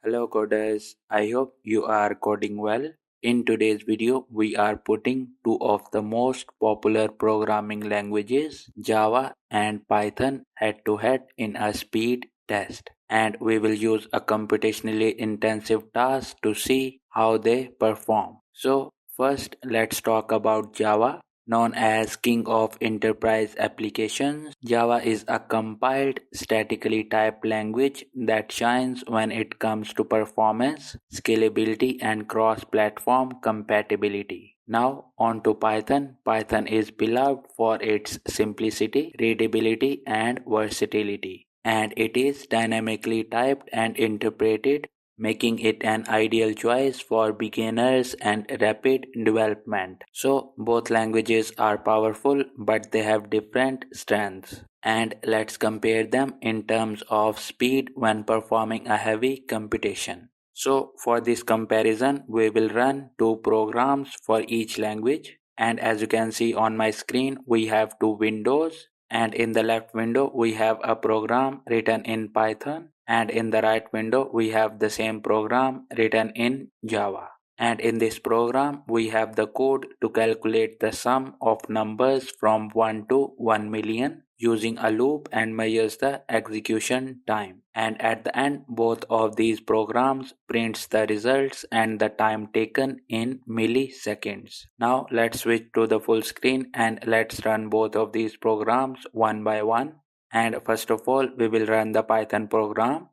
Hello coders, I hope you are coding well. In today's video, we are putting two of the most popular programming languages, Java and Python, head to head in a speed test. And we will use a computationally intensive task to see how they perform. So, first, let's talk about Java. Known as King of Enterprise Applications, Java is a compiled, statically typed language that shines when it comes to performance, scalability, and cross-platform compatibility. Now on to Python. Python is beloved for its simplicity, readability, and versatility. And it is dynamically typed and interpreted, making it an ideal choice for beginners and rapid development. So, both languages are powerful, but they have different strengths. And let's compare them in terms of speed when performing a heavy computation. So, for this comparison, we will run two programs for each language. And as you can see on my screen, we have two windows. And in the left window, we have a program written in Python, and in the right window we have the same program written in Java. And in this program we have the code to calculate the sum of numbers from 1 to 1 million using a loop and measures the execution time. And at the end both of these programs prints the results and the time taken in milliseconds. Now let's switch to the full screen and let's run both of these programs one by one. And first of all we will run the Python program,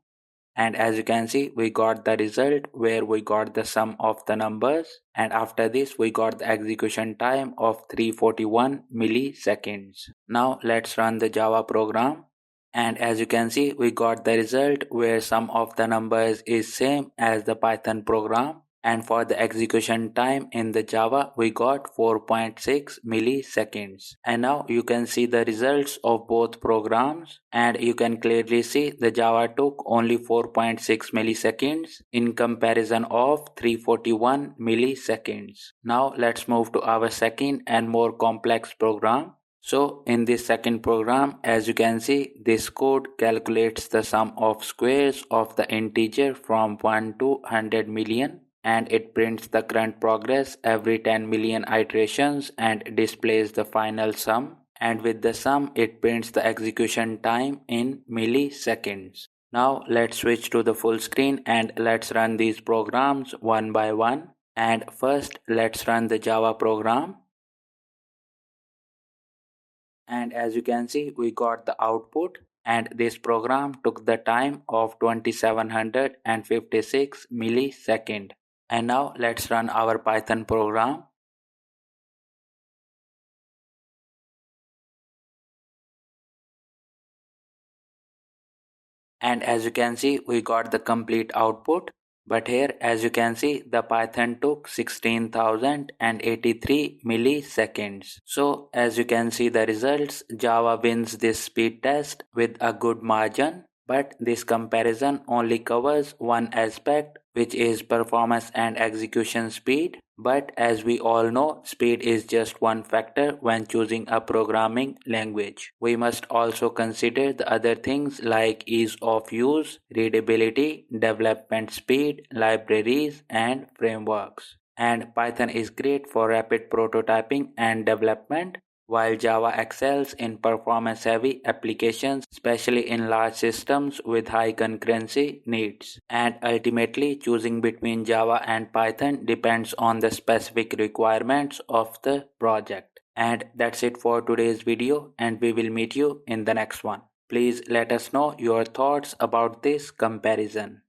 and as you can see we got the result where we got the sum of the numbers, and after this we got the execution time of 341 milliseconds. Now let's run the Java program, and as you can see we got the result where sum of the numbers is same as the Python program, and for the execution time in the Java we got 4.6 milliseconds. And now you can see the results of both programs, and you can clearly see the Java took only 4.6 milliseconds in comparison of 341 milliseconds. Now let's move to our second and more complex program. So in this second program, as you can see, this code calculates the sum of squares of the integer from 1 to 100 million, and it prints the current progress every 10 million iterations and displays the final sum, and with the sum it prints the execution time in milliseconds. Now let's switch to the full screen and let's run these programs one by one. And first let's run the Java program, and as you can see we got the output, and this program took the time of 2756 milliseconds. And now let's run our Python program. And as you can see we got the complete output, but here as you can see the Python took 16,083 milliseconds. So as you can see the results, Java wins this speed test with a good margin. But this comparison only covers one aspect, which is performance and execution speed. But as we all know, speed is just one factor when choosing a programming language. We must also consider the other things like ease of use, readability, development speed, libraries, and frameworks. And Python is great for rapid prototyping and development, while Java excels in performance-heavy applications, especially in large systems with high concurrency needs. And ultimately, choosing between Java and Python depends on the specific requirements of the project. And that's it for today's video, and we will meet you in the next one. Please let us know your thoughts about this comparison.